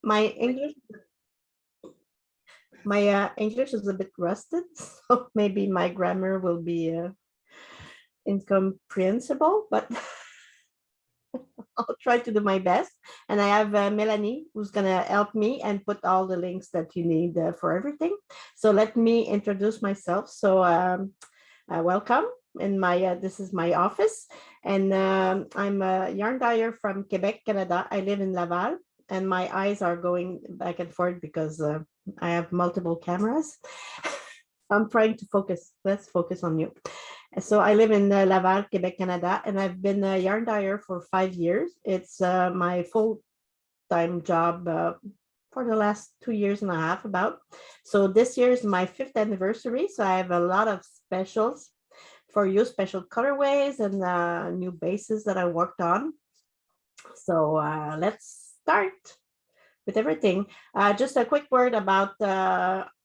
my English is a bit rusted, so maybe my grammar will be incomprehensible, but I'll try to do my best. And I have Melanie who's gonna help me and put all the links that you need for everything. So let me introduce myself. So welcome. In my this is my office, and I'm a yarn dyer from Quebec, Canada. I live in Laval, and my eyes are going back and forth because I have multiple cameras. I'm trying to focus. Let's focus on you. So I live in Laval, Quebec, Canada, and I've been a yarn dyer for 5 years. It's my full-time job for the last 2 years and a half about. So this year is my 5th anniversary. So I have a lot of specials for you, special colorways and new bases that I worked on. So let's start with everything. Just a quick word about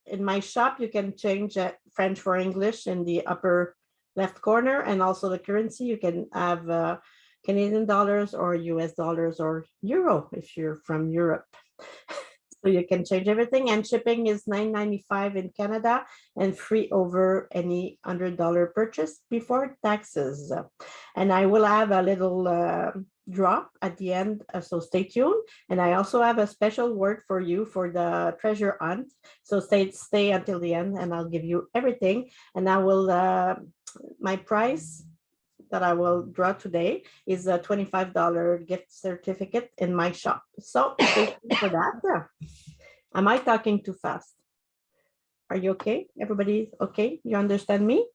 in my shop, you can change French for English in the upper left corner, and also the currency. You can have Canadian dollars or US dollars or euro if you're from Europe. So you can change everything, and shipping is $9.95 in Canada and free over any $100 purchase before taxes. And I will have a little drop at the end, so stay tuned. And I also have a special word for you for the treasure hunt. So stay until the end, and I'll give you everything. And I will my price that I will draw today is a $25 gift certificate in my shop. So stay tuned for that. Am I talking too fast? Are you okay? Everybody okay? You understand me?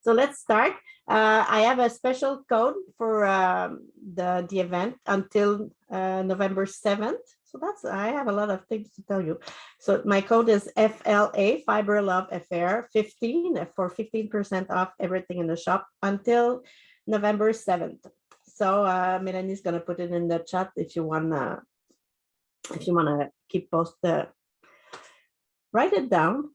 So let's start. I have a special code for the event until November 7th. So I have a lot of things to tell you. So my code is FLA, Fibre Love Affair 15 for 15% off everything in the shop until November 7th. So Melanie's gonna put it in the chat if you wanna keep post write it down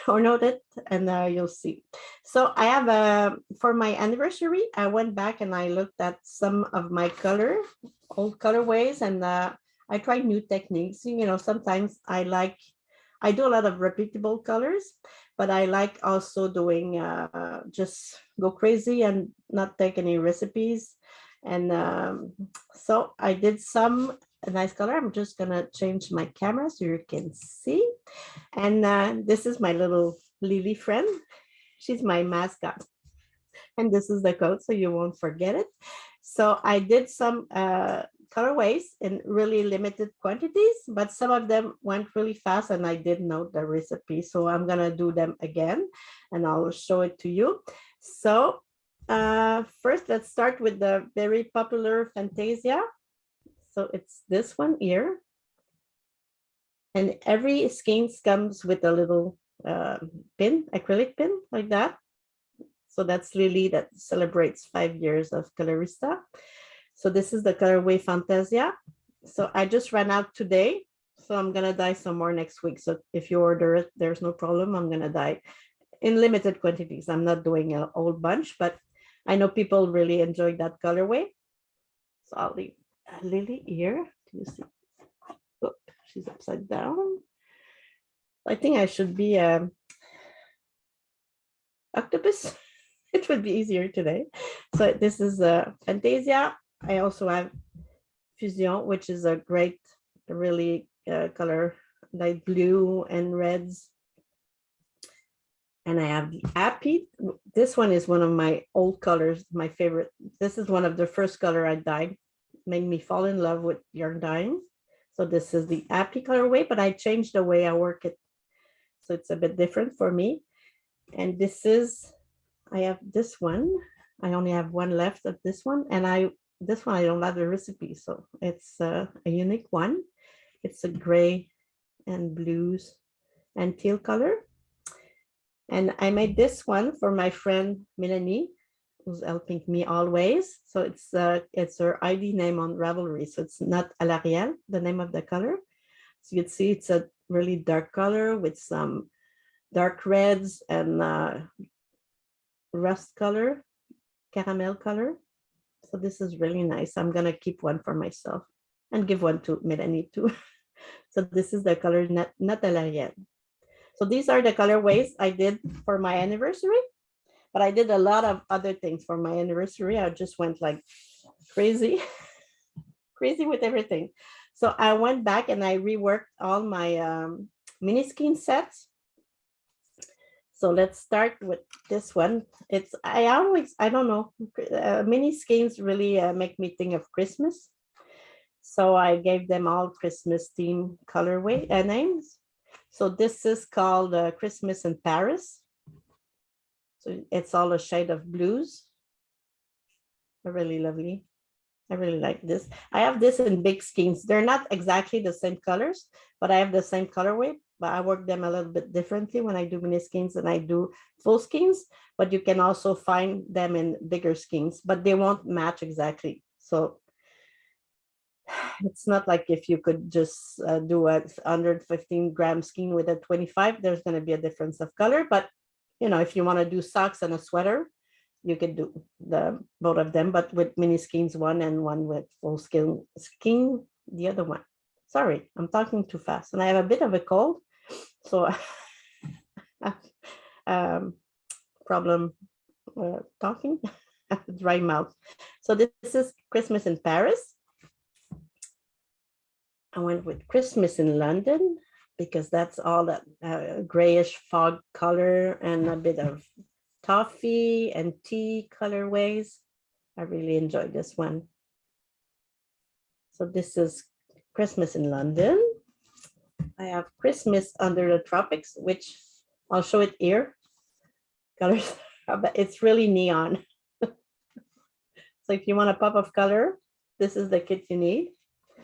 or note it, and you'll see. So I have for my anniversary, I went back and I looked at some of my old colorways, and I tried new techniques. You know, sometimes I do a lot of repeatable colors, but I like also doing just go crazy and not take any recipes. And so I did some nice color. I'm just gonna change my camera so you can see. And this is my little Lily friend. She's my mascot. And this is the code, so you won't forget it. So I did some colorways in really limited quantities, but some of them went really fast, and I did note the recipe. So I'm gonna do them again, and I'll show it to you. So first, let's start with the very popular Fantasia. So it's this one here. And every skeins comes with a little pin, acrylic pin like that. So that's Lily that celebrates 5 years of Colorista. So this is the colorway Fantasia. So I just ran out today. So I'm gonna dye some more next week. So if you order it, there's no problem. I'm gonna dye in limited quantities. I'm not doing a whole bunch, but I know people really enjoy that colorway. So I'll leave Lily here. Do you see? Oh, she's upside down. I think I should be octopus. It would be easier today. So this is Fantasia. I also have Fusion, which is a great, really color, light blue and reds. And I have Happy. This one is one of my old colors, my favorite. This is one of the first color I dyed. Made me fall in love with yarn dyeing. So this is the Happy colorway, but I changed the way I work it. So it's a bit different for me. And this is, I have this one. I only have one left of this one. And this one, I don't have the recipe. So it's a unique one. It's a gray and blues and teal color. And I made this one for my friend Melanie, who's helping me always. So it's her ID name on Ravelry. So it's not Alariel, the name of the color. So you can see it's a really dark color with some dark reds and rust color, caramel color. So this is really nice. I'm gonna keep one for myself. and give one to Melanie too. So this is the color Natalarian. So these are the colorways I did for my anniversary, but I did a lot of other things for my anniversary. I just went like crazy, crazy with everything. So I went back and I reworked all my mini skein sets. So let's start with this one. I don't know, mini skeins really make me think of Christmas. So I gave them all Christmas theme colorway names. So this is called Christmas in Paris. So it's all a shade of blues. Really lovely. I really like this. I have this in big skeins. They're not exactly the same colors, but I have the same colorway, but I work them a little bit differently when I do mini skeins than I do full skeins, but you can also find them in bigger skeins, but they won't match exactly. So it's not like if you could just do a 115-gram skein with a 25, there's going to be a difference of color. But, you know, if you want to do socks and a sweater, you could do the both of them, but with mini skeins one and one with full skein, the other one. Sorry, I'm talking too fast. And I have a bit of a cold, so problem talking, dry mouth. So this is Christmas in Paris. I went with Christmas in London because that's all that grayish fog color and a bit of toffee and tea colorways. I really enjoyed this one. So this is Christmas in London. I have Christmas under the tropics, which I'll show it here. Colors, but it's really neon. So if you want a pop of color, this is the kit you need.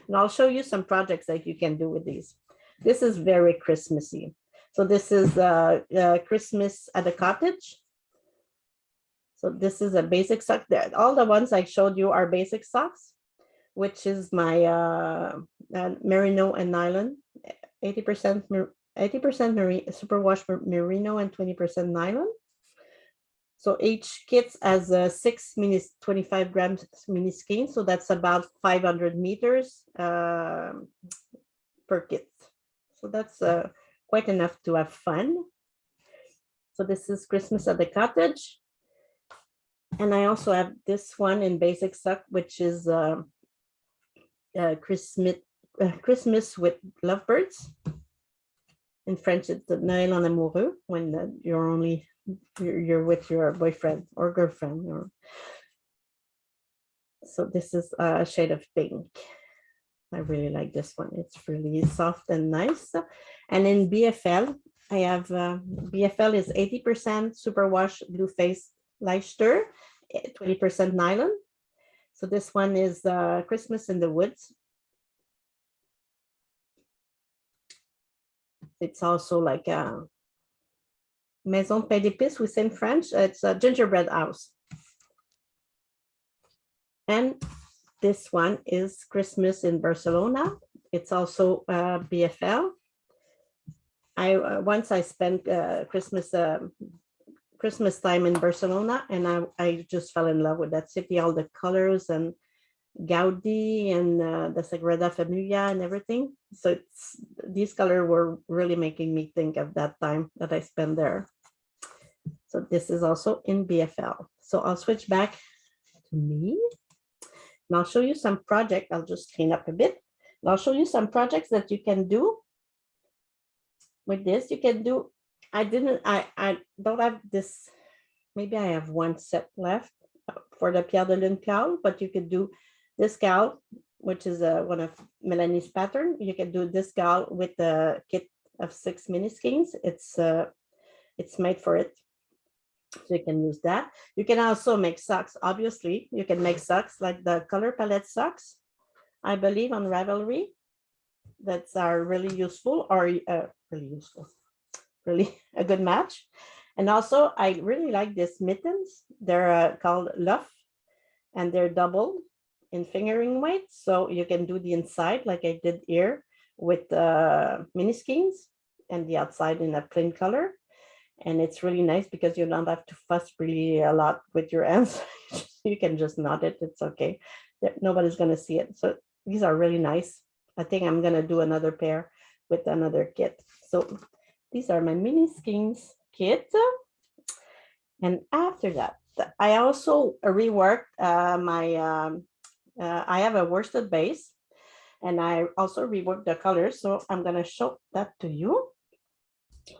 And I'll show you some projects that you can do with these. This is very Christmassy. So this is Christmas at the cottage. So this is a basic sock. All the ones I showed you are basic socks, which is my merino and nylon, 80% superwash merino and 20% nylon. So each kit has 6 mini 25 grams mini skein. So that's about 500 meters per kit. So that's quite enough to have fun. So this is Christmas at the cottage. And I also have this one in basic sock, which is Christmas with lovebirds. In French, it's the Noël en amoureux, when you're with your boyfriend or girlfriend. So this is a shade of pink. I really like this one. It's really soft and nice. And in BFL, I have BFL is 80% superwash blue face Leicester, 20% nylon. So this one is Christmas in the Woods. It's also like a maison pain d'épices, we say in French. It's a gingerbread house. And this one is Christmas in Barcelona. It's also BFL. Once I spent Christmas time in Barcelona, and I just fell in love with that city, all the colors and Gaudi and the Sagrada Familia and everything. So these colors were really making me think of that time that I spent there. So this is also in BFL. So I'll switch back to me. And I'll show you some projects. I'll just clean up a bit. And I'll show you some projects that you can do with this. You can do, I don't have this, maybe I have one set left for the Pierre de Lune cowl, but you could do this cowl, which is one of Melanie's pattern. You can do this cowl with a kit of 6 mini skeins. It's made for it. So you can use that. You can also make socks. Obviously, you can make socks like the color palette socks, I believe, on Ravelry. That are really useful, or really a good match. And also, I really like these mittens. They're called Luff, and they're doubled in fingering weight. So you can do the inside like I did here with mini skeins, and the outside in a plain color. And it's really nice because you don't have to fuss really a lot with your hands. You can just knot it. It's okay. Nobody's going to see it. So These are really nice. I think I'm gonna do another pair with another kit. So these are my mini skeins kit. And after that, I also reworked I have a worsted base, and I also reworked the colors. So I'm gonna show that to you.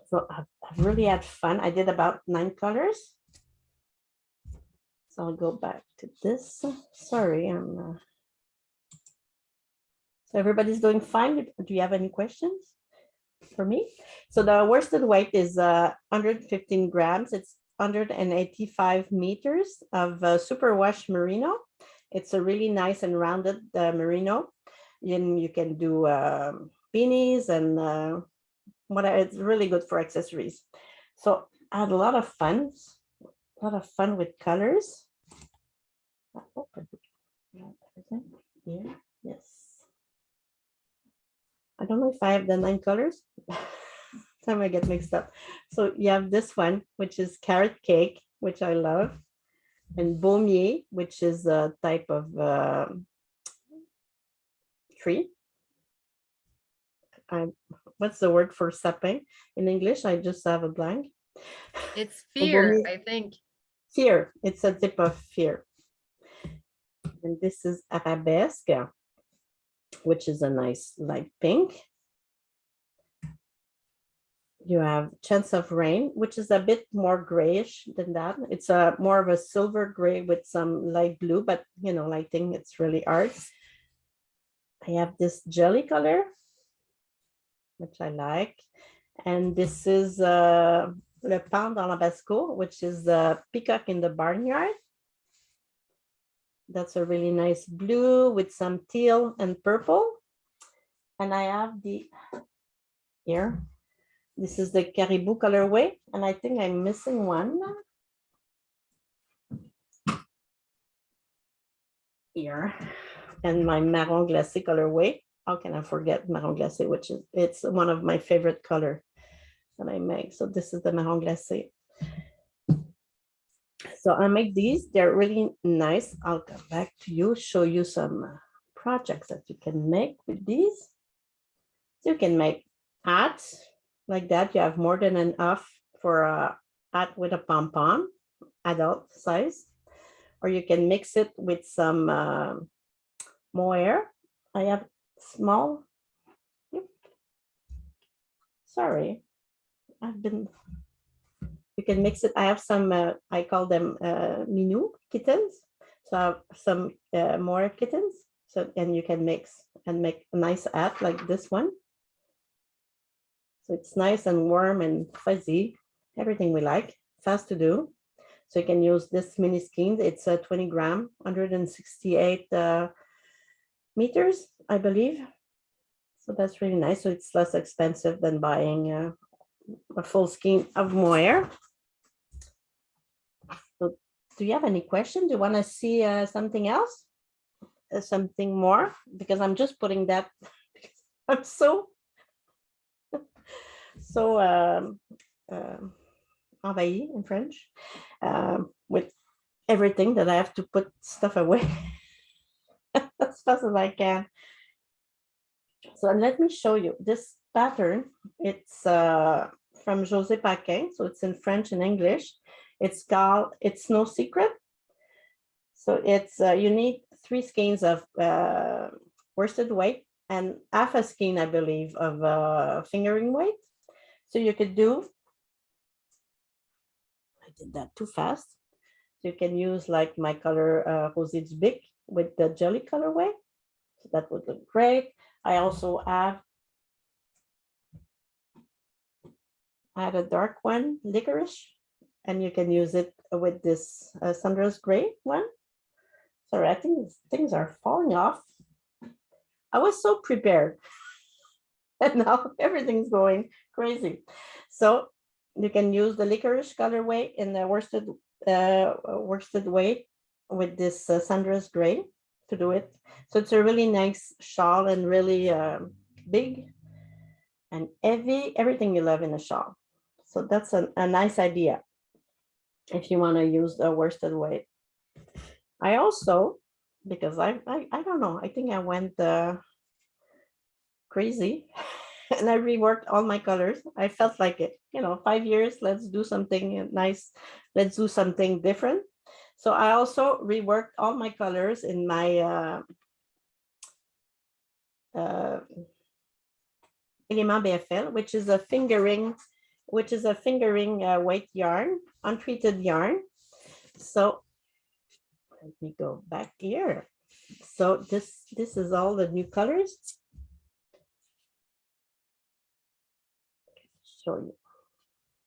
So I've really had fun. I did about 9 colors. So I'll go back to this. Sorry, so everybody's doing fine. Do you have any questions for me? So the worsted weight is 115 grams. It's 185 meters of superwash merino. It's a really nice and rounded merino. You can do beanies and whatever. It's really good for accessories. So I had a lot of fun with colors. Here, yes. I don't know if I have the 9 colors. Time I get mixed up. So you have this one, which is carrot cake, which I love, and baumier, which is a type of tree. What's the word for sapin in English? I just have a blank. It's fear, I think. Fear. It's a type of fear. And this is arabesque, which is a nice light pink. You have chance of rain, which is a bit more grayish than that. It's a more of a silver gray with some light blue, but lighting, it's really arts. I have this jelly color, which I like. And this is Le Pain dans la Basco, which is the peacock in the barnyard. That's a really nice blue with some teal and purple. And I have here. This is the caribou colorway, and I think I'm missing one. Here. And my marron glacé colorway. How can I forget marron glacé, it's one of my favorite color that I make. So this is the marron glacé. So I make these. They're really nice. I'll come back to you, show you some projects that you can make with these. So you can make hats like that. You have more than enough for a hat with a pom-pom, adult size. Or you can mix it with some mohair. I have small. Sorry, you can mix it. I have some, I call them minou kittens. So I have some more kittens. So, and you can mix and make a nice hat like this one. So it's nice and warm and fuzzy, everything we like, fast to do. So you can use this mini skein. It's a 20 gram, 168 meters, I believe. So that's really nice. So it's less expensive than buying a full skein of mohair. So do you have any questions? Do you want to see something else? Something more? Because I'm just putting that. I'm so envahi in French with everything that I have to put stuff away as fast as I can. So let me show you this pattern. It's from José Paquin, so it's in French and English. It's called It's No Secret. So it's you need 3 skeins of worsted weight and half a skein, I believe, of fingering weight. So you could do, I did that too fast. So you can use like my color Rosé du Bic with the jelly colorway. So that would look great. I also have a dark one, licorice, and you can use it with this sunrise gray one. Sorry, I think things are falling off. I was so prepared, and now everything's going crazy. So you can use the licorice colorway in the worsted weight with this sunrise gray to do it. So it's a really nice shawl and really big and heavy, everything you love in a shawl. So that's a nice idea if you want to use the worsted weight. I also because I don't know. I think I went crazy and I reworked all my colors. I felt like it, 5 years, let's do something nice. Let's do something different. So I also reworked all my colors in my uh, Element BFL, which is a fingering weight yarn, untreated yarn. So let me go back here. So this is all the new colors. Show you.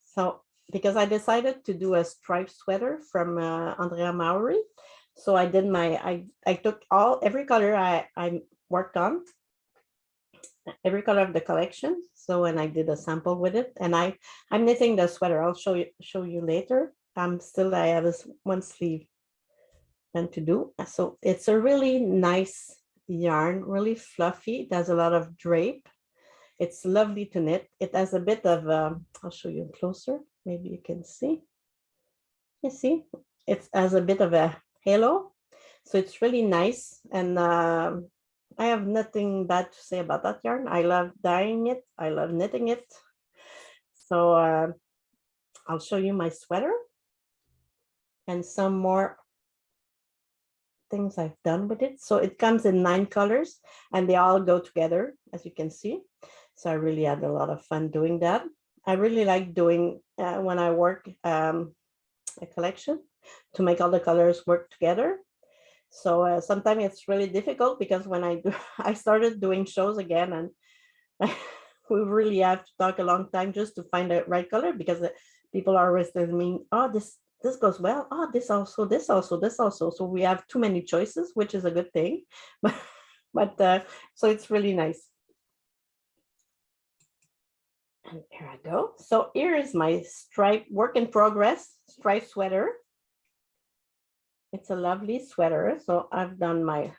So because I decided to do a striped sweater from Andrea Maury, so I did I took every color I worked on, every color of the collection. So when I did a sample with it, and I'm knitting the sweater. I'll show you later. I have this one sleeve and to do. So it's a really nice yarn, really fluffy. It has a lot of drape. It's lovely to knit. It has a bit of, I'll show you closer. Maybe you can see. You see, it has a bit of a halo. So it's really nice. And I have nothing bad to say about that yarn. I love dyeing it. I love knitting it. So I'll show you my sweater and some more things I've done with it. So it comes in 9 colors and they all go together, as you can see. So I really had a lot of fun doing that. I really like doing when I work a collection to make all the colors work together. So sometimes it's really difficult because when I started doing shows again, and we really have to talk a long time just to find the right color because people are always telling me, oh, this goes well. Oh, this also, this also, this also. So we have too many choices, which is a good thing. But so it's really nice. And here I go. So here is my stripe work in progress stripe sweater. It's a lovely sweater. So I've done my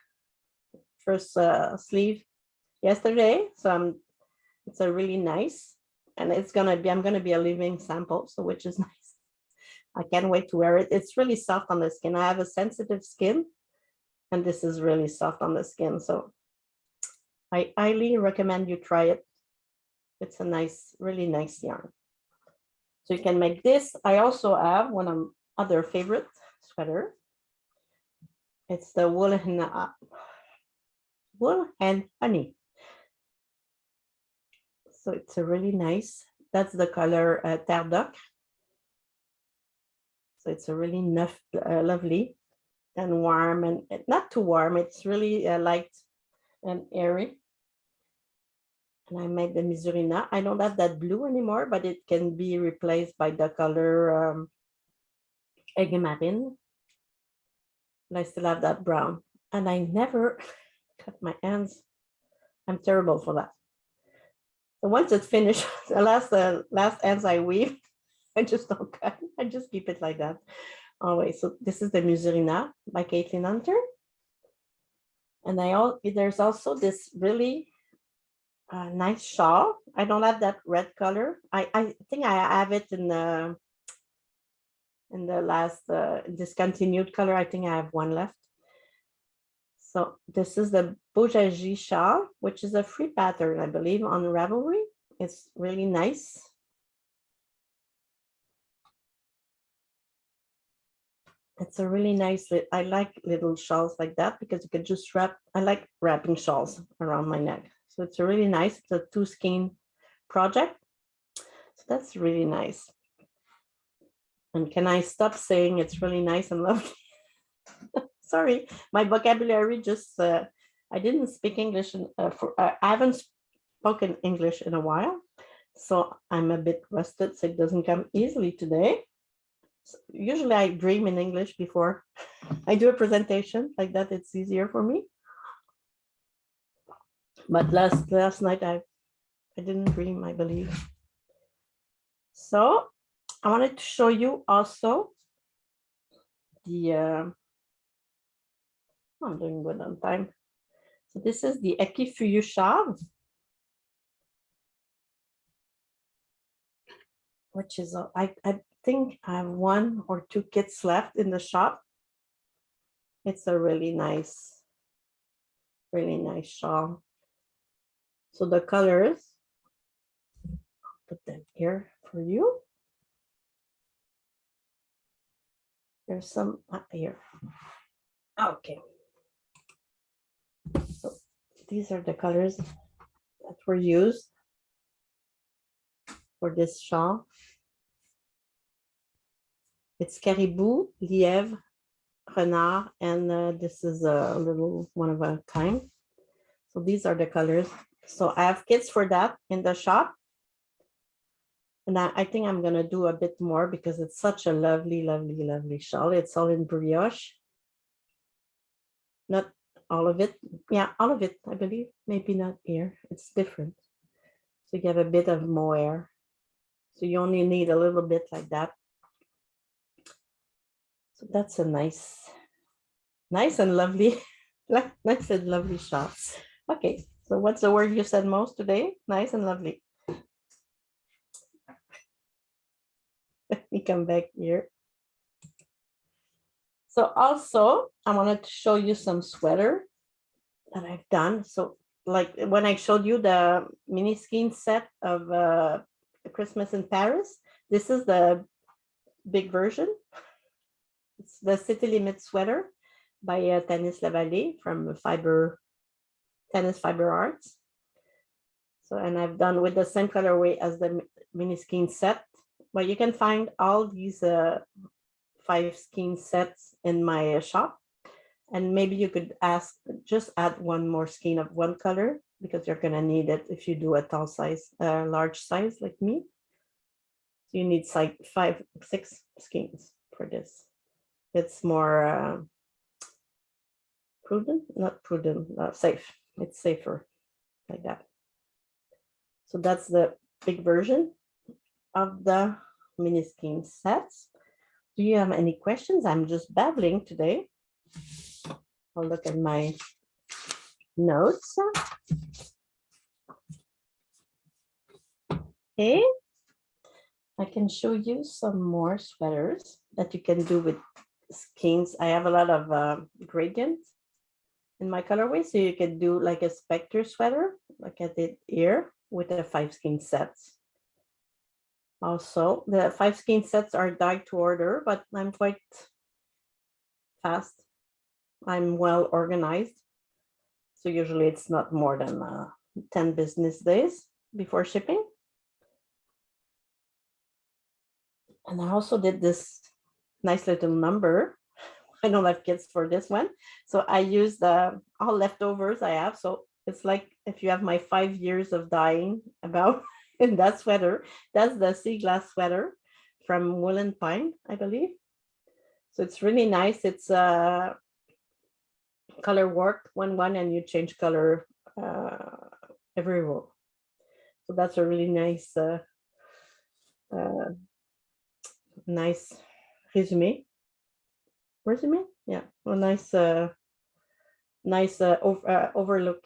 first sleeve yesterday. So it's a really nice, and I'm gonna be a living sample, so which is nice. I can't wait to wear it. It's really soft on the skin. I have a sensitive skin, and this is really soft on the skin. So I highly recommend you try it. It's a nice, really nice yarn. So you can make this. I also have one of other favorite sweater. It's the wool and honey. So it's a really nice. That's the color Terre d'Ocre. So it's a really lovely and warm, and not too warm. It's really light and airy. And I made the Misurina. I don't have that blue anymore, but it can be replaced by the color Aigue Marine. And I still have that brown. And I never cut my hands. I'm terrible for that. So once it's finished, the last ends I weave, I just don't cut. I just keep it like that. Always. So this is the Misurina by Caitlin Hunter. And there's also this really nice shawl. I don't have that red color. I think I have it in the last discontinued color. I think I have one left. So this is the Bojagi shawl, which is a free pattern, I believe, on Ravelry. It's really nice. It's a really nice, I like little shawls like that because you could just I like wrapping shawls around my neck. So it's a really nice, it's a 2-skein project. So that's really nice. And can I stop saying it's really nice and lovely? Sorry, my vocabulary just, I didn't speak English. I haven't spoken English in a while. So I'm a bit rusted, so it doesn't come easily today. So usually I dream in English before I do a presentation like that. It's easier for me. But last night I didn't dream, I believe. So I wanted to show you also the, I'm doing good on time. So this is the Ekifuyu shawl, which is, I think I have 1 or 2 kits left in the shop. It's a really nice shawl. So the colors, put them here for you. There's some here. Okay. So these are the colors that were used for this shawl. It's caribou, lièvre, renard, and this is a little one of a kind. So these are the colors. So I have kits for that in the shop. And I think I'm gonna do a bit more because it's such a lovely, lovely, lovely shawl. It's all in brioche. Not all of it. Yeah, all of it, I believe. Maybe not here. It's different. So you have a bit of mohair. So you only need a little bit like that. So that's a nice and lovely, nice and lovely shawl. Okay, so what's the word you said most today? Nice and lovely. Let me come back here. So also, I wanted to show you some sweater that I've done. So like when I showed you the mini skein set of Christmas in Paris, this is the big version. It's the City Limit sweater by Tennis Lavallée from Tennis Fibre Arts. So, and I've done with the same colorway as the mini skein set. But you can find all these 5 skein sets in my shop. And maybe you could just add one more skein of one color because you're gonna need it if you do a tall size, large size like me. So you need like 5, 6 skeins for this. It's more safe. It's safer like that. So that's the big version of the mini skein sets. Do you have any questions? I'm just babbling today. I'll look at my notes. Okay. I can show you some more sweaters that you can do with skeins. I have a lot of gradients in my colorway, so you can do like a Spectre sweater, like I did here, with the 5 skein sets. Also, the 5 skein sets are dyed to order, but I'm quite fast. I'm well organized. So usually it's not more than 10 business days before shipping. And I also did this nice little number. I don't have kids for this one. So I used all leftovers I have. So it's like if you have my 5 years of dyeing about in that sweater, that's the sea glass sweater from Woolen Pine, I believe. So it's really nice. It's color work one and you change color every row. So that's a really nice nice resume. Yeah, a nice overlook.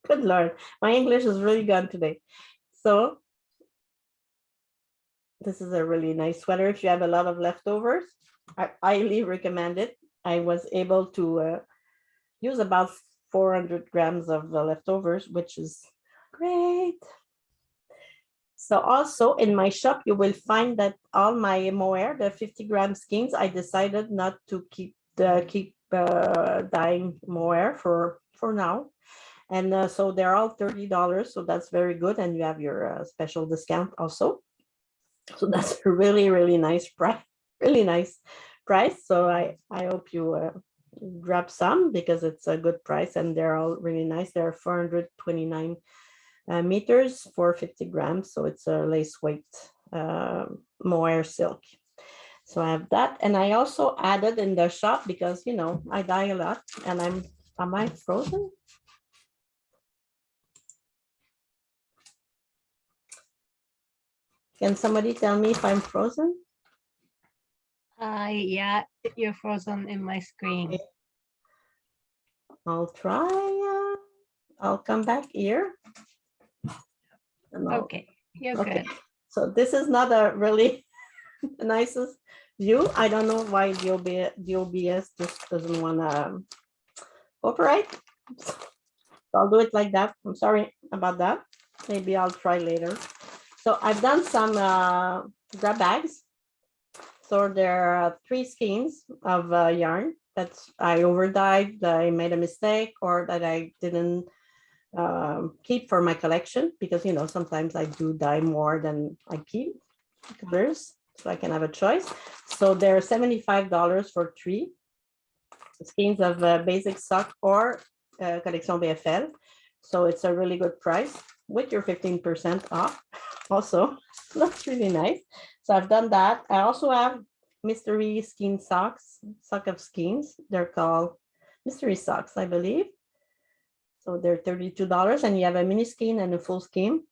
Good Lord, my English is really gone today. So this is a really nice sweater. If you have a lot of leftovers, I highly recommend it. I was able to use about 400 grams of leftovers, which is great. So also in my shop, you will find that all my mohair, the 50-gram skeins, I decided not to keep dyeing mohair for now. And so they're all $30. So that's very good. And you have your special discount also. So that's a really, really nice price, really nice price. So I hope you grab some because it's a good price and they're all really nice. They're 429 meters for 50 grams. So it's a lace weight mohair silk. So I have that. And I also added in the shop because, you know, I dye a lot and am I frozen? Can somebody tell me if I'm frozen? Yeah, you're frozen in my screen. Okay. I'll try. I'll come back here. Okay, you're okay. good. So this is not a really the nicest view. I don't know why the OBS just doesn't want to cooperate. So I'll do it like that. I'm sorry about that. Maybe I'll try later. So I've done some grab bags. So there are 3 skeins of yarn that I overdyed, I made a mistake, or that I didn't keep for my collection, because sometimes I do dye more than I keep colors, so I can have a choice. So they're $75 for 3 skeins of basic sock or Collection BFL. So it's a really good price with your 15% off. Also, that's really nice. So I've done that. I also have mystery skein socks, sock of skeins. They're called mystery socks, I believe. So they're $32, and you have a mini skein and a full skein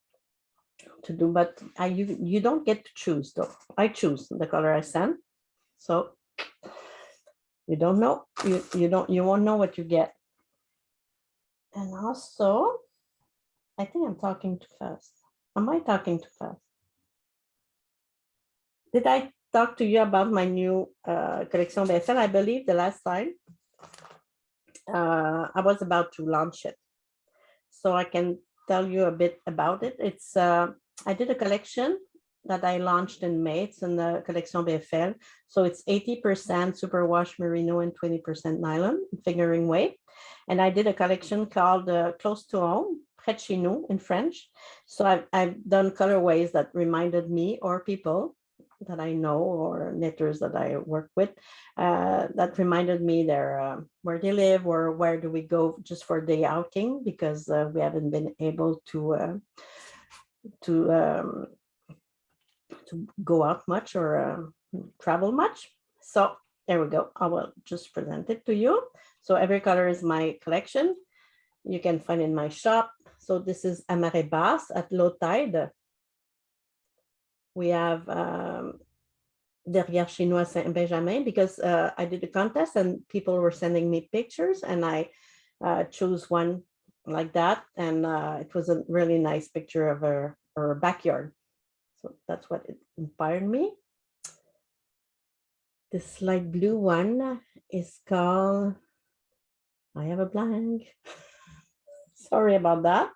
to do, but you don't get to choose though. I choose the color I send. So you don't know, you won't know what you get. And also, I think I'm talking too fast. Am I talking too fast? Did I talk to you about my new Collection BFL? I believe the last time I was about to launch it. So I can tell you a bit about it. It's I did a collection that I launched in May. It's in the Collection BFL. So it's 80% superwash merino and 20% nylon, figuring weight. And I did a collection called Close to Home, Près de chez nous in French. So I've done colorways that reminded me or people that I know or knitters that I work with that reminded me their where they live or where do we go just for day outing, because we haven't been able to go out much or travel much. So there we go. I will just present it to you. So every color is my collection. You can find in my shop. So this is à marée basse, at low tide. We have Derrière chez nous à Saint-Benjamin, because I did a contest and people were sending me pictures, and I chose one like that, and it was a really nice picture of her backyard. So that's what it inspired me. This light blue one is called, I have a blank. Sorry about that.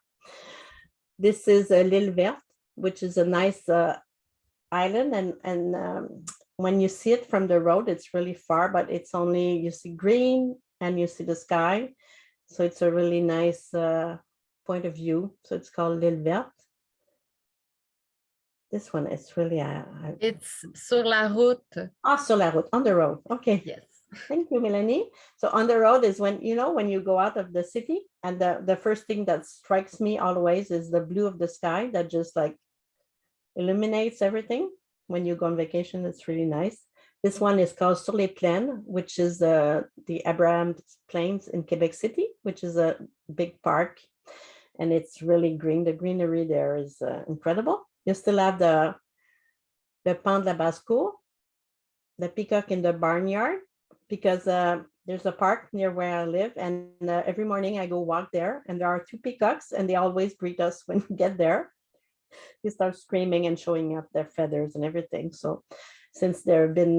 This is L'Île Verte, which is a nice island, and when you see it from the road, it's really far, but it's only, you see green and you see the sky. So it's a really nice point of view. So it's called L'Île Verte. This one is really It's sur la route. Sur la route, on the road. Okay. Yes. Thank you, Melanie. So on the road is when you go out of the city, and the first thing that strikes me always is the blue of the sky that just like illuminates everything. When you go on vacation, it's really nice. This one is called Sur les Plaines, which is the Abraham Plains in Quebec City, which is a big park, and it's really green. The greenery there is incredible. You still have the Pan de la Basse-Cour, the peacock in the barnyard, because there's a park near where I live, and every morning I go walk there, and there are 2 peacocks, and they always greet us when we get there. They start screaming and showing up their feathers and everything. So since they've been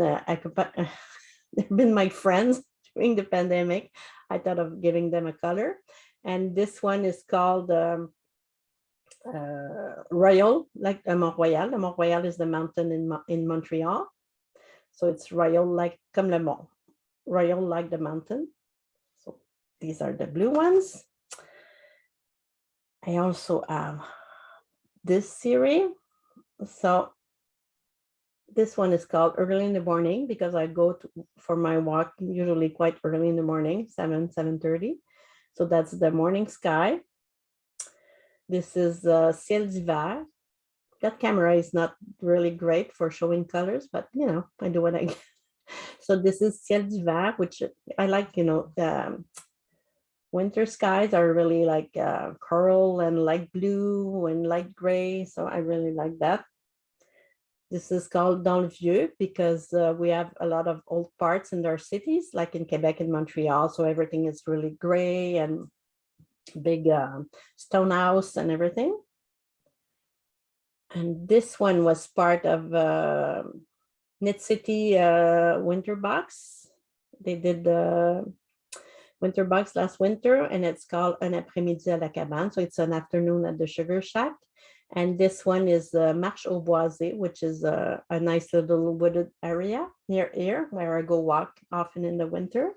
my friends during the pandemic, I thought of giving them a color. And this one is called Royal, like Mont Royal. The Mont Royal is the mountain in Montreal. So it's Royal, like comme le mont. Royal, like the mountain. So these are the blue ones. I also have this series. So this one is called Early in the Morning, because I go for my walk usually quite early in the morning, 7:30. So that's the morning sky. This is Ciel d'hiver. That camera is not really great for showing colors, but I do what I can. So this is Ciel d'hiver, which I like. Winter skies are really like coral and light blue and light gray. So I really like that. This is called Dans le Vieux, because we have a lot of old parts in our cities, like in Quebec and Montreal. So everything is really gray and big stone house and everything. And this one was part of Knit City winter box. They did the winter box last winter, and it's called Un après-midi à la cabane. So it's an afternoon at the Sugar Shack. And this one is Marche au Boisé, which is a nice little wooded area near here where I go walk often in the winter.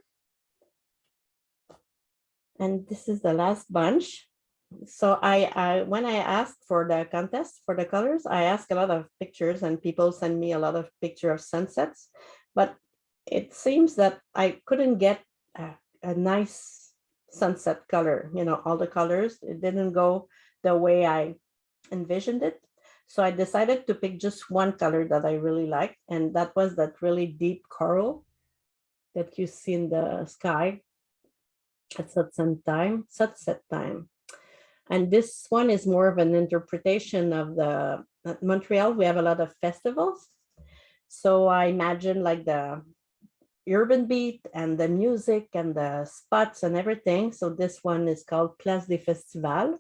And this is the last bunch. So when I asked for the contest for the colors, I asked a lot of pictures and people send me a lot of pictures of sunsets, but it seems that I couldn't get a nice sunset color, all the colors. It didn't go the way I envisioned it. So I decided to pick just one color that I really liked, and that was that really deep coral that you see in the sky at sunset time. And this one is more of an interpretation of at Montreal, we have a lot of festivals. So I imagine like the urban beat and the music and the spots and everything. So this one is called Place des Festivals.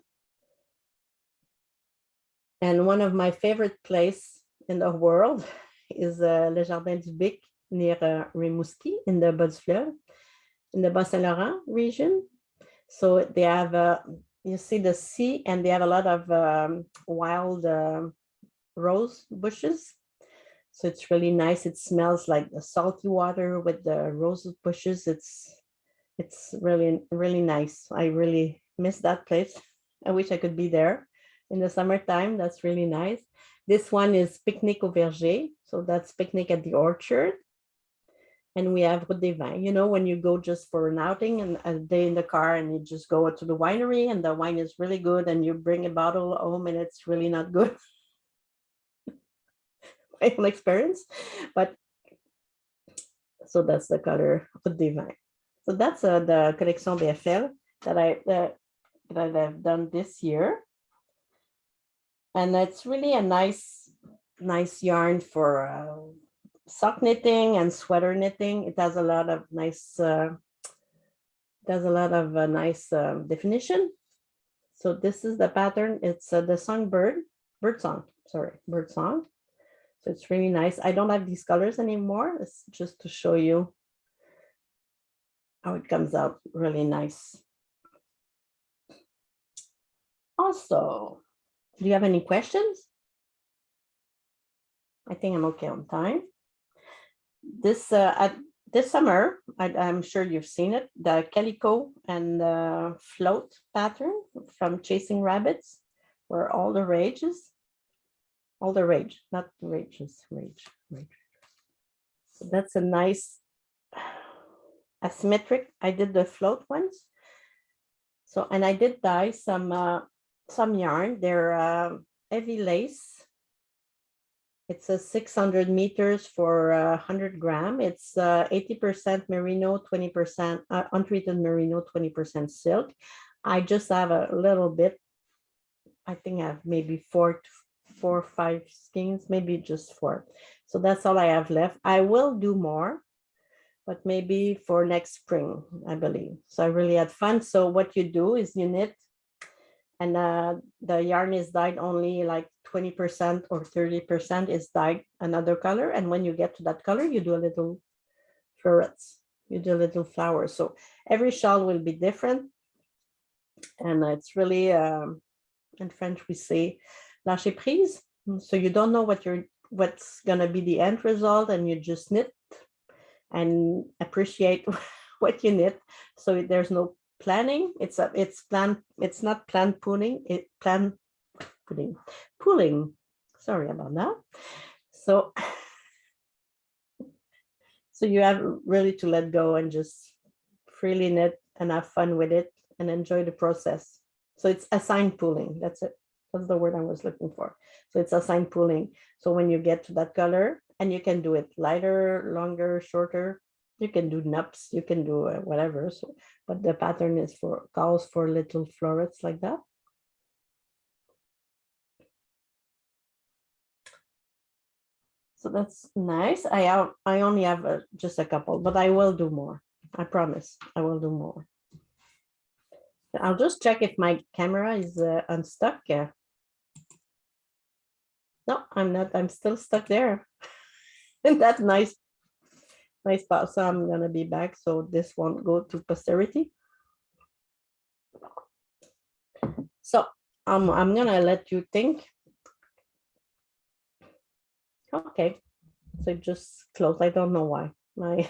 And one of my favorite places in the world is Le Jardin du Bic near Rimouski in the Bas-Fleuve, in the Bas-Saint-Laurent region. So they have, you see the sea, and they have a lot of wild rose bushes. So it's really nice. It smells like the salty water with the rose bushes. It's really, really nice. I really miss that place. I wish I could be there in the summertime. That's really nice. This one is Picnic au Verger. So that's picnic at the orchard. And we have Route des Vins, when you go just for an outing and a day in the car and you just go to the winery and the wine is really good and you bring a bottle home and it's really not good. My own experience. But so that's the color Route des Vins. So that's the Collection BFL that I've done this year. And it's really a nice yarn for sock knitting and sweater knitting. It has a lot of nice definition. So this is the pattern. It's the bird song. So it's really nice. I don't have these colors anymore. It's just to show you how it comes out really nice. Also, do you have any questions? I think I'm okay on time. This summer, I'm sure you've seen it, the calico and the float pattern from Chasing Rabbits were all the rages. All the rage, not rages, rage. So that's a nice asymmetric. I did the float ones. So, and I did dye some yarn. They're heavy lace. It's a 600 meters for 100 gram. It's 80% merino, 20% untreated merino, 20% silk. I just have a little bit. I think I have maybe four or five skeins, maybe just 4. So that's all I have left. I will do more, but maybe for next spring, I believe. So I really had fun. So what you do is you knit, and the yarn is dyed only like 20% or 30% is dyed another color. And when you get to that color, you do a little florets, you do a little flowers. So every shawl will be different. And it's really, in French, we say lâcher prise. So you don't know what's gonna be the end result, and you just knit and appreciate what you knit. So there's no planning. It's not planned pooling. Pooling. Sorry about that. So you have really to let go and just freely knit and have fun with it and enjoy the process. So it's assigned pooling. That's it. That's the word I was looking for. So it's assigned pooling. So when you get to that color, and you can do it lighter, longer, shorter. You can do nups. You can do whatever. So, but the pattern calls for little florets like that. So that's nice. I only have just a couple, but I will do more. I promise I will do more. I'll just check if my camera is unstuck. No, I'm not. I'm still stuck there. And that's nice spot. So I'm gonna be back, so this won't go to posterity. So I'm gonna let you think. Okay, so it just closed. I don't know why my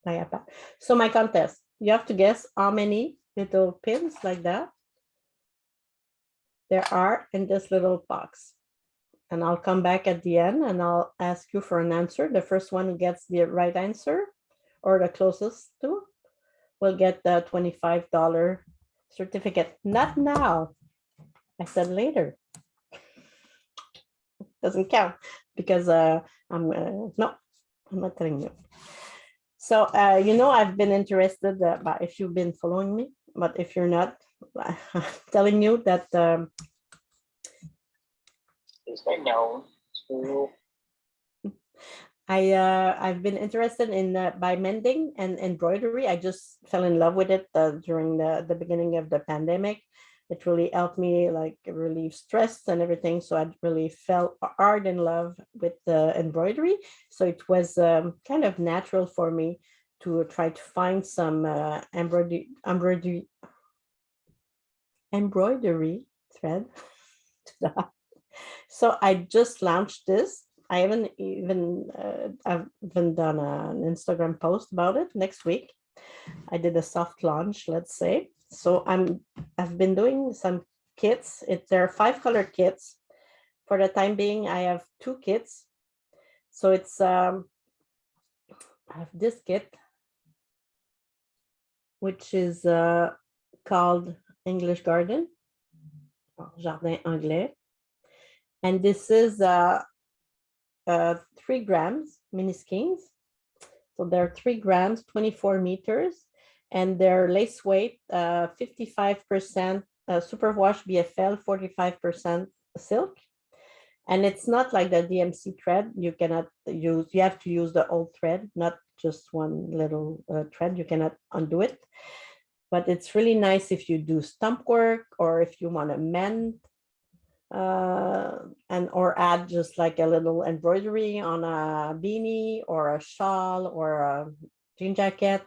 iPad. So my contest, you have to guess how many little pins like that there are in this little box. And I'll come back at the end and I'll ask you for an answer. The first one who gets the right answer or the closest to will get the $25 certificate. Not now. I said later. Doesn't count because no, I'm not telling you. So, I've been interested, but if you've been following me, but if you're not, I'm telling you that I've been interested in by mending and embroidery. I just fell in love with it during the beginning of the pandemic. It really helped me like relieve stress and everything. So I really fell hard in love with the embroidery. So it was kind of natural for me to try to find some embroidery thread. So I just launched this. I haven't even done an Instagram post about it. Next week I did a soft launch, let's say. So I've been doing some kits. There are 5-color kits. For the time being, I have 2 kits. So it's I have this kit, which is called English Garden, Jardin Anglais. And this is 3 grams mini skeins. So they're 3 grams, 24 meters, and their lace weight 55% superwash BFL, 45% silk. And it's not like the DMC thread. You cannot use, you have to use the old thread, not just one little thread. You cannot undo it. But it's really nice if you do stump work or if you want to mend or add just like a little embroidery on a beanie or a shawl or a jean jacket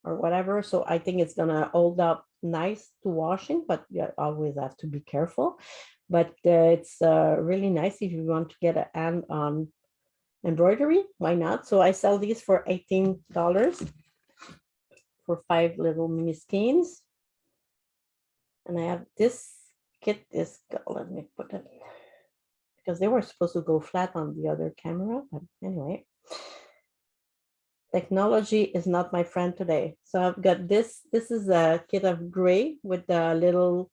or whatever. So I think it's gonna hold up nice to washing, but you always have to be careful. But it's really nice if you want to get a hand on embroidery. Why not? So I sell these for $18 for 5 little mini skeins. And I have this kit is, let me put it, because they were supposed to go flat on the other camera, but anyway. Technology is not my friend today. So I've got this is a kit of gray with a little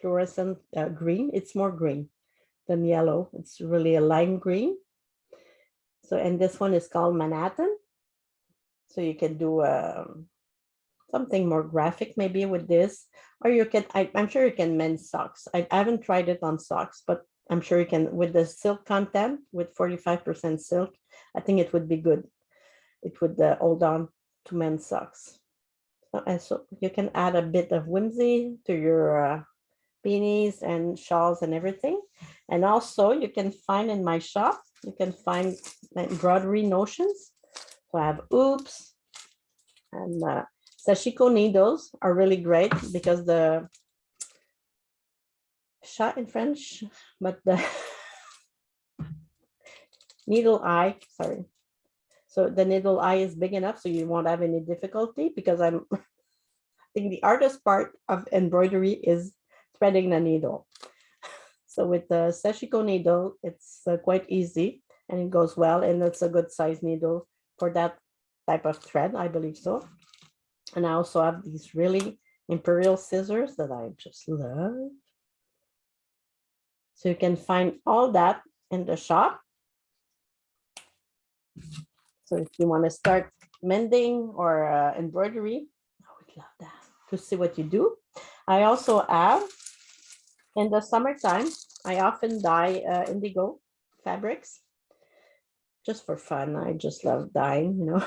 fluorescent green. It's more green than yellow. It's really a lime green. So, and this one is called Manhattan. So you can do something more graphic maybe with this, or you can, I'm sure you can mend socks. I haven't tried it on socks, but I'm sure you can with the silk content with 45% silk. I think it would be good. It would hold on to mend socks. And so you can add a bit of whimsy to your beanies and shawls and everything. And also you can find in my shop, you can find embroidery notions. So I have oops and sashiko needles are really great because the chat in French, but the needle eye, sorry. So the needle eye is big enough so you won't have any difficulty because I think the hardest part of embroidery is threading the needle. So with the sashiko needle, it's quite easy and it goes well, and it's a good size needle for that type of thread, I believe so. And I also have these really imperial scissors that I just love. So you can find all that in the shop. So if you want to start mending or embroidery, I would love that to see what you do. I also have, in the summertime, I often dye indigo fabrics just for fun. I just love dyeing, you know.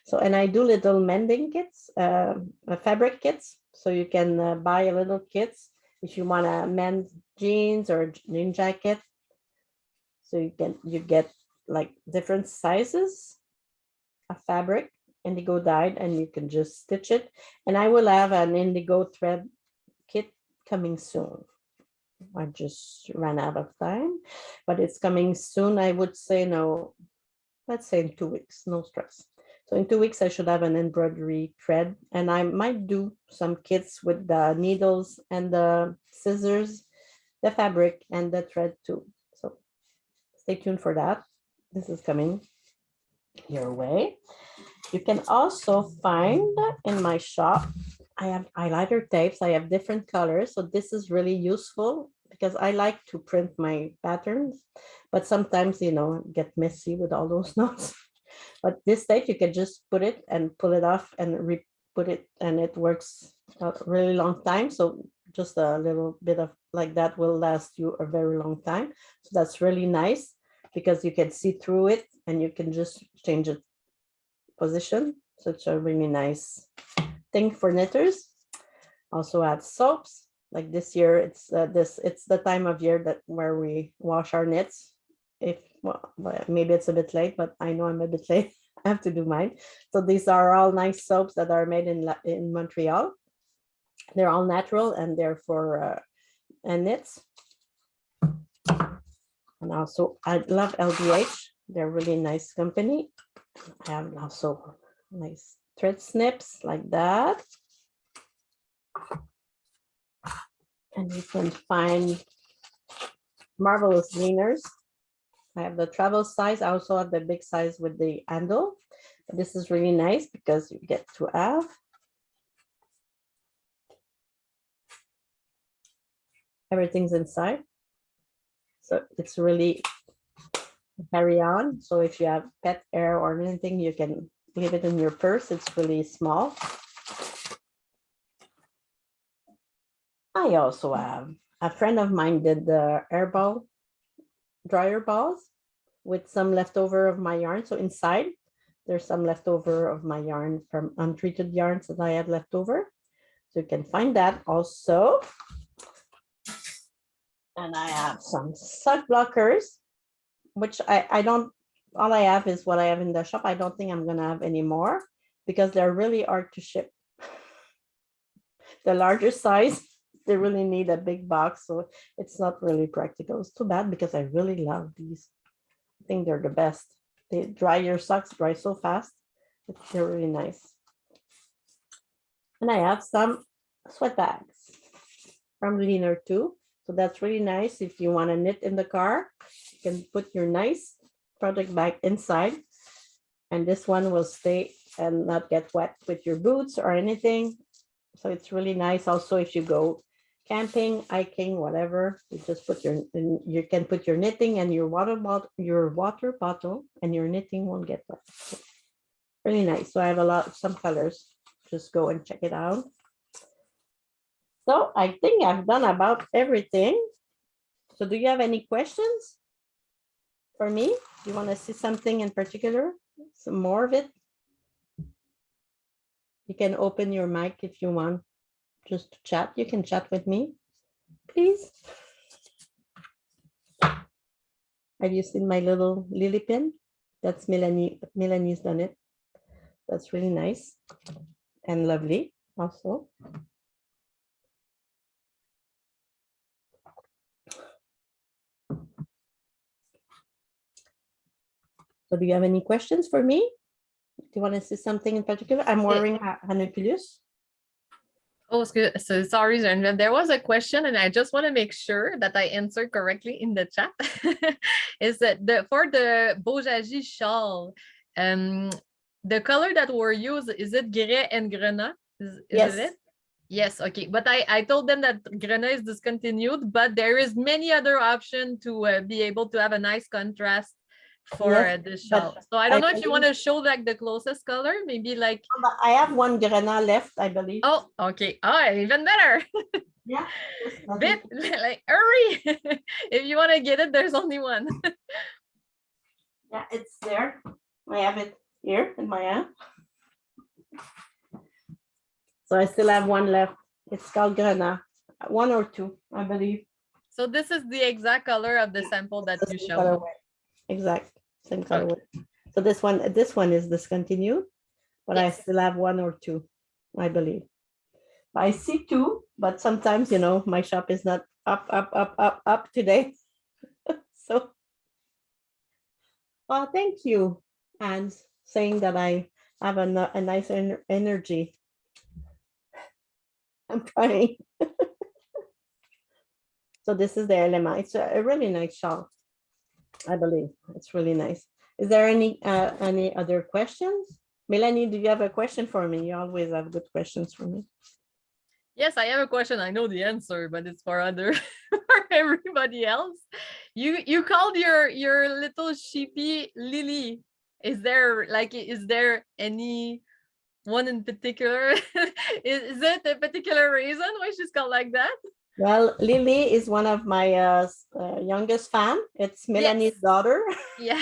So, and I do little mending kits, fabric kits. So you can buy a little kits if you want to mend jeans or jean jacket. So you get like different sizes of fabric, indigo dyed, and you can just stitch it. And I will have an indigo thread kit coming soon. I just ran out of time, but it's coming soon. I would say no, let's say in 2 weeks, no stress. So in 2 weeks, I should have an embroidery thread, and I might do some kits with the needles and the scissors, the fabric and the thread too. So stay tuned for that. This is coming your way. You can also find in my shop, I have highlighter tapes. I have different colors. So this is really useful because I like to print my patterns, but sometimes, get messy with all those knots. But this tape, you can just put it and pull it off and re-put it, and it works a really long time. So just a little bit of like that will last you a very long time. So that's really nice because you can see through it and you can just change it position. So it's a really nice thing for knitters. Also add soaps. Like this year, it's the time of year where we wash our knits. Maybe it's a bit late, but I know I'm a bit late. I have to do mine. So these are all nice soaps that are made in Montreal. They're all natural and they're for knits. And also I love LVH. They're really nice company. I have also nice thread snips like that. And you can find marvelous gleaners. I have the travel size. I also have the big size with the handle. But this is really nice because you get to have everything's inside. So it's really carry on. So if you have pet hair or anything, you can leave it in your purse. It's really small. I also have a friend of mine did the airball dryer balls with some leftover of my yarn. So inside there's some leftover of my yarn from untreated yarns that I had left over. So you can find that also. And I have some suck blockers, which I don't, all I have is what I have in the shop. I don't think I'm gonna have any more because they're really hard to ship. The larger size, they really need a big box, so it's not really practical. It's too bad because I really love these. I think they're the best. They dry your socks, dry so fast. They're really nice. And I have some sweat bags from Leaner too. So that's really nice. If you want to knit in the car, you can put your nice project bag inside. And this one will stay and not get wet with your boots or anything. So it's really nice. Also, if you go camping, hiking, whatever, you just put you can put your knitting and your water bottle, and your knitting won't get wet. So really nice. So I have some colors. Just go and check it out. So I think I've done about everything. So do you have any questions for me? Do you want to see something in particular? Some more of it? You can open your mic if you want just to chat. You can chat with me, please. Have you seen my little lily pin? That's Melanie. Melanie's done it. That's really nice and lovely also. So do you have any questions for me? Do you want to see something in particular? I'm wearing a Hanoculus. Oh, so sorry, Geneviève. There was a question, and I just want to make sure that I answered correctly in the chat. Is that for the Beaujagie shawl, the color that were used, is it Grès and Grenat? Is Yes. it? Yes, okay. But I told them that Grenat is discontinued, but there is many other options to be able to have a nice contrast for the shawl. So I don't know if you want to show like the closest color, maybe like. I have one Grenat left, I believe. Oh, okay. Oh, even better. Yeah. Bit like hurry. If you want to get it, there's only one. Yeah, it's there. I have it here in my hand. So I still have one left. It's called Grenat. One or two, I believe. So this is the exact color of the sample that The you same showed. colorway. Exact, same Okay. colorway. So this one is discontinued, but I Yes. still have one or two, I believe. I see two, but sometimes, you know, my shop is not up today. So, well, thank you, and saying that I have a nice energy. I'm trying. So this is the element. It's a really nice shawl, I believe. It's really nice. Is there any other questions? Melanie, do you have a question for me? You always have good questions for me. Yes, I have a question. I know the answer, but it's for other for everybody else. You called your little sheepy Lily. Is there any one in particular? Is it a particular reason why she's called like that? Well, Lily is one of my youngest fan. It's Melanie's Yes. daughter. Yeah.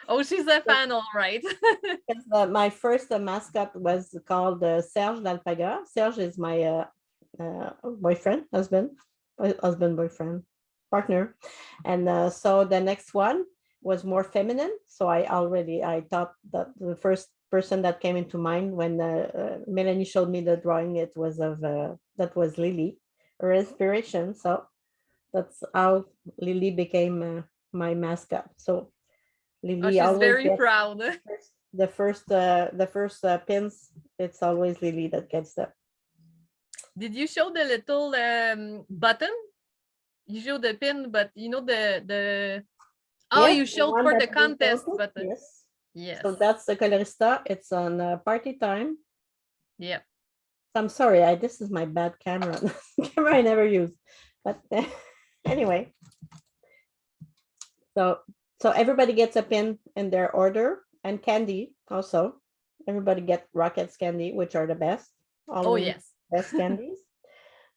Oh, she's a fan, all right. My first mascot was called Serge d'Alpaga. Serge is my boyfriend, boyfriend, partner. And so the next one was more feminine. So I thought that the first person that came into mind when Melanie showed me the drawing, that was Lily, her inspiration. So that's how Lily became my mascot. So Oh, Lily she's always very gets proud. the first pins. It's always Lily that gets them. Did you show the little button? You showed the pin, but you know the oh, Yes, you the showed one for that the we contest posted. button. Yes. Yes. So that's the Colorista. It's on party time. Yeah. So I'm sorry, this is my bad camera. Camera I never use. But anyway, so everybody gets a pin in their order, and candy also. Everybody get Rockets candy, which are the best. Oh Always yes. best candies.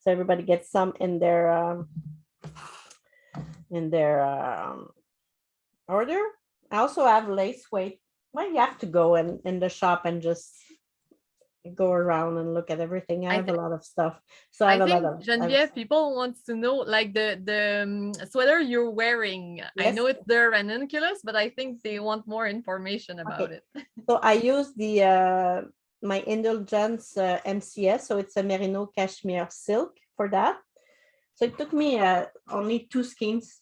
So everybody gets some in their order. I also have lace weight. Well, you have to go in the shop and just go around and look at everything. I have a lot of stuff. So I I have a lot think of Genevieve, people wants to know like the sweater you're wearing. I Yes. know it's the ranunculus, but I think they want more information about it. So I use the my Indulgence MCS. So it's a merino cashmere silk for that. So it took me only 2 skeins.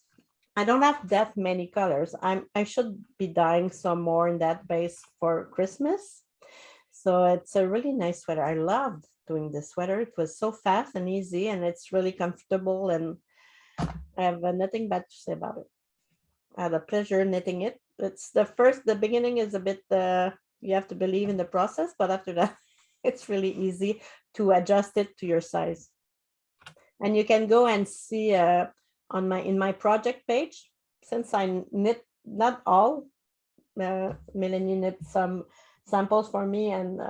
I don't have that many colors. I should be dyeing some more in that base for Christmas. So it's a really nice sweater. I loved doing this sweater. It was so fast and easy, and it's really comfortable, and I have nothing bad to say about it. I had a pleasure knitting it. The beginning is a bit, you have to believe in the process, but after that, it's really easy to adjust it to your size. And you can go and see in my project page, since I knit not all, Melanie knit some samples for me, and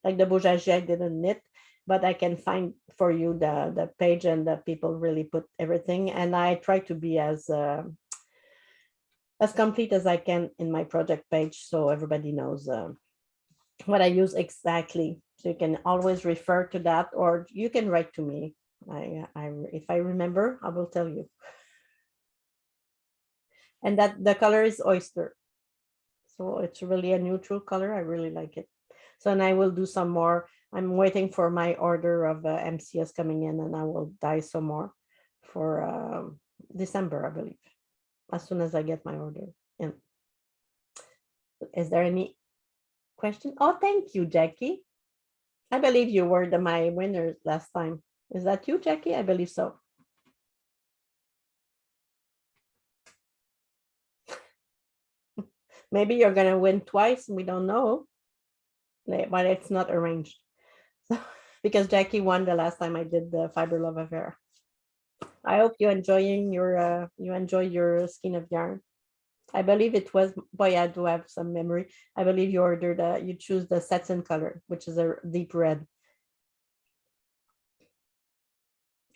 like the Boujagie I didn't knit, but I can find for you the page, and the people really put everything, and I try to be as complete as I can in my project page, so everybody knows what I use exactly. So you can always refer to that, or you can write to me. If I remember, I will tell you. And that the color is oyster. So it's really a neutral color. I really like it. So, and I will do some more. I'm waiting for my order of MCS coming in, and I will dye some more for December, I believe, as soon as I get my order in. Is there any question? Oh, thank you, Jackie. I believe you were my winner last time. Is that you, Jackie? I believe so. Maybe you're going to win twice. We don't know, but it's not arranged. So, because Jackie won the last time I did the Fibre Love Affair. I hope you enjoy your skein of yarn. I believe it was, boy, I do have some memory. I believe you choose the satin color, which is a deep red.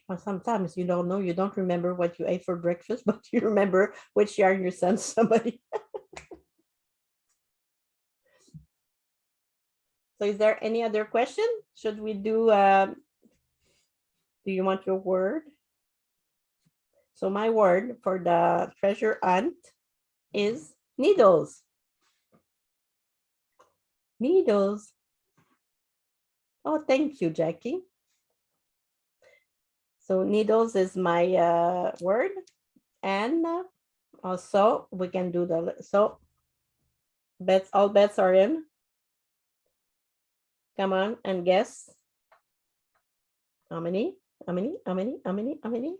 Well, sometimes you don't know, you don't remember what you ate for breakfast, but you remember which yarn you sent somebody. So is there any other question? Should we do you want your word? So my word for the treasure hunt is needles. Needles. Oh, thank you, Jackie. So needles is my word. And also we can do so all bets are in. Come on and guess. How many? How many? How many? How many? How many?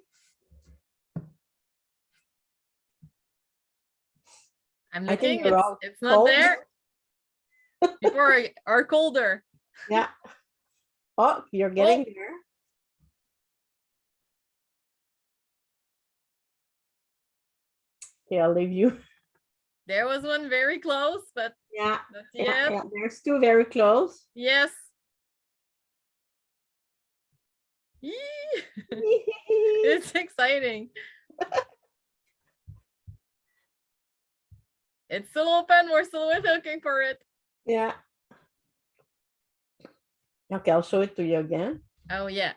I'm I think looking. you're all It's not cold. there. People are colder. Yeah. Oh, you're getting there. Okay, I'll leave you. There was one very close, but Yeah. not Yeah, yet. yeah. There's two very close. Yes. Yee! It's exciting. It's still open. We're still looking for it. Yeah. Okay, I'll show it to you again. Oh, yeah.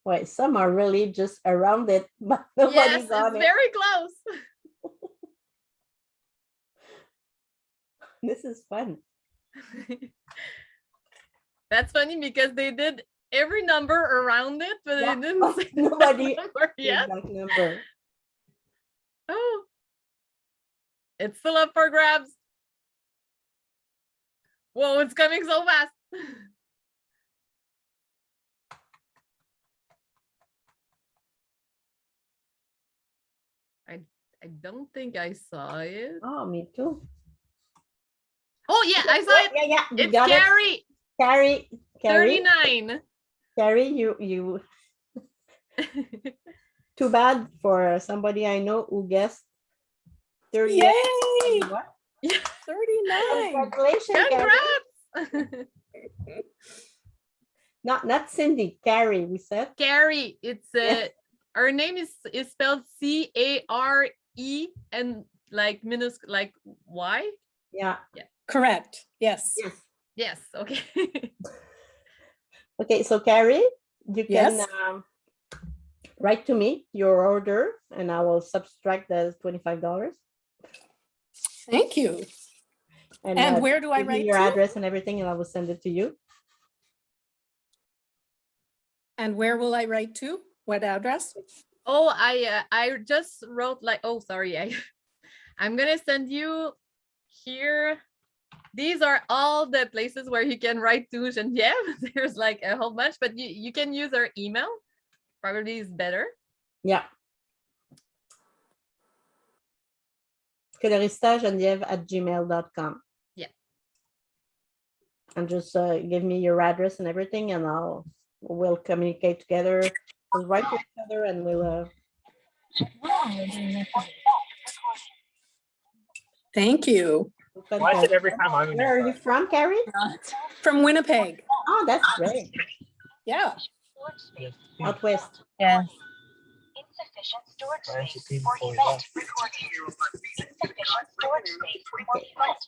Wait, some are really just around it, but Yes, nobody's it's on it. very close. This is fun. That's funny because they did every number around it, but Yeah, they didn't but say nobody the number the yet. exact number. Oh, it's still up for grabs. Whoa, it's coming so fast. I don't think I saw it. Oh, me too. Oh, yeah, I saw it. Yeah, yeah, you It's got Carrie. it. Carrie, 39. Carrie, you. Too bad for somebody I know who guessed 30. Yay! What? 39. Congratulations, Carrie. Congrats. Not Cindy, Carrie. We said. Carrie. It's Yes. her name is spelled Care and like like Y. Yeah. Correct. Yes. Yes. Yes. Okay. Okay, so Carrie, you can Yes. write to me your order, and I will subtract the $25. Thank you. And where do I give me write your to? address and everything, and I will send it to you. And where will I write to? What address? Oh, I just wrote like, oh, sorry. I'm gonna send you here. These are all the places where you can write to Geneviève. There's like a whole bunch, but you can use our email. Probably is better. Yeah. Colorista@gmail.com. Yeah. And just give me your address and everything, and we'll communicate together. We'll write to each other, and we'll. Thank you. Why is it every time I'm in Where are you from, Carrie? From Winnipeg. Oh, that's great. Yeah. Out west. Yeah. Insufficient storage Why is space it being for fully event locked? recording. Insufficient storage space for event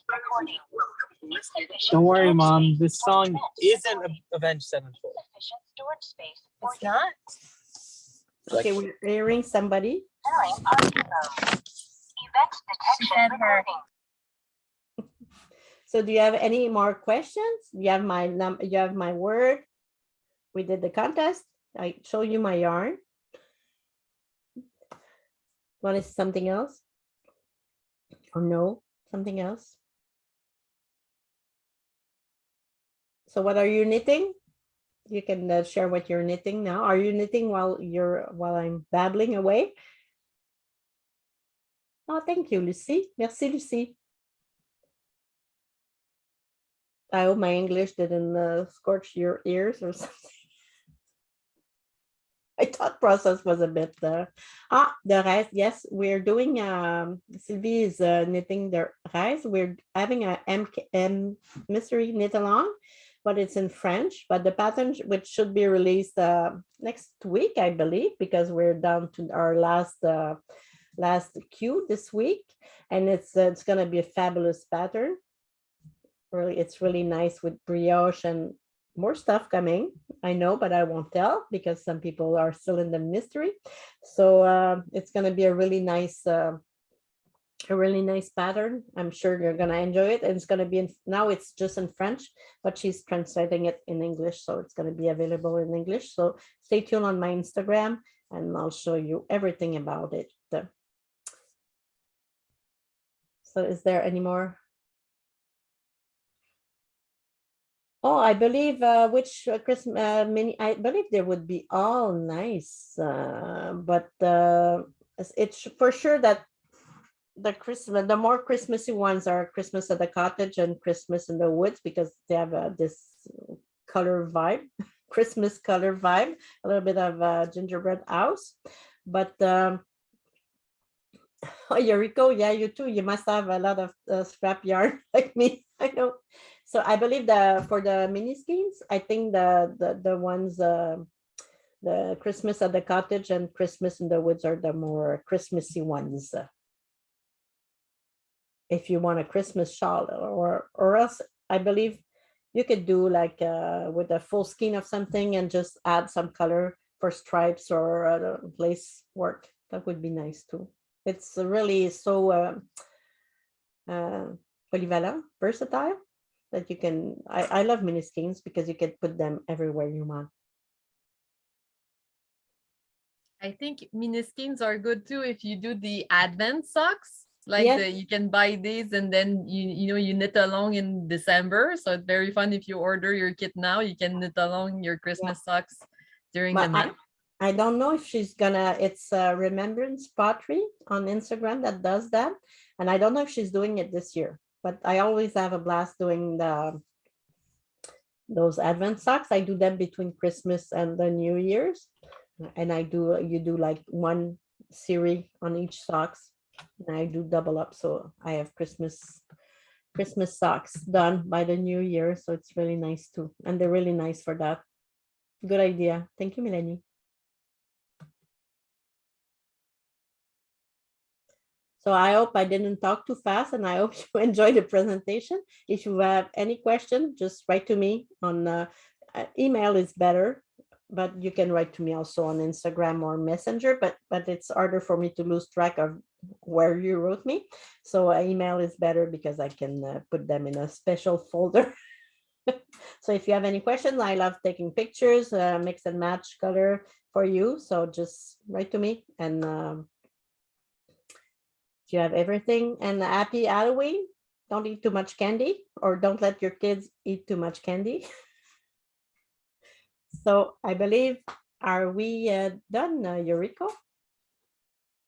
recording. Insufficient Don't worry, storage Mom. space This for song event isn't recording. Avenged Sevenfold. Insufficient storage space for It's not. Okay, we're hearing somebody. Entering audio mode. Event detection recording. So do you have any more questions? You have my you have my word. We did the contest. I show you my yarn. Want to see something else? Or no, something else? So what are you knitting? You can share what you're knitting now. Are you knitting while I'm babbling away? Oh, thank you, Lucy. Merci, Lucy. I hope my English didn't scorch your ears or something. My thought process was a bit the rest. Yes, we're doing Sylvie is knitting the rest. We're having a mystery knit along, but it's in French. But the pattern, which should be released next week, I believe, because we're down to our last queue this week, and it's gonna be a fabulous pattern. Really, it's really nice with brioche and more stuff coming. I know, but I won't tell because some people are still in the mystery. So it's going to be a really nice pattern. I'm sure you're going to enjoy it. And it's going to be now it's just in French, but she's translating it in English. So it's going to be available in English. So stay tuned on my Instagram and I'll show you everything about it. So is there any more? Oh, I believe which Christmas mini, I believe there would be all nice, but it's for sure that the more Christmassy ones are Christmas at the cottage and Christmas in the woods because they have this color vibe, Christmas color vibe, a little bit of gingerbread house. But oh, Eureka, yeah, you too. You must have a lot of scrap yarn like me. I know. So I believe for the mini skeins, I think the ones the Christmas at the cottage and Christmas in the woods are the more Christmassy ones. If you want a Christmas shawl or else I believe you could do like with a full skein of something and just add some color for stripes or lace work. That would be nice too. It's really so polyvalent, versatile that you can, I love mini skeins because you can put them everywhere you want. I think mini skeins are good too if you do the advent socks. Like Yes. you can buy these and then you knit along in December. So it's very fun if you order your kit now, you can knit along your Christmas socks during the But month. I don't know if she's gonna, it's Remembrance Pottery on Instagram that does that. And I don't know if she's doing it this year, but I always have a blast doing those advent socks. I do them between Christmas and the New Year's. And you do like one series on each socks. And I do double up. So I have Christmas socks done by the New Year. So it's really nice too. And they're really nice for that. Good idea. Thank you, Melanie. So I hope I didn't talk too fast and I hope you enjoyed the presentation. If you have any question, just write to me on email is better, but you can write to me also on Instagram or Messenger, but it's harder for me to lose track of where you wrote me. So email is better because I can put them in a special folder. So if you have any questions, I love taking pictures, mix and match color for you. So just write to me and you have everything. And happy Halloween. Don't eat too much candy or don't let your kids eat too much candy. So I believe, are we done, Eureka?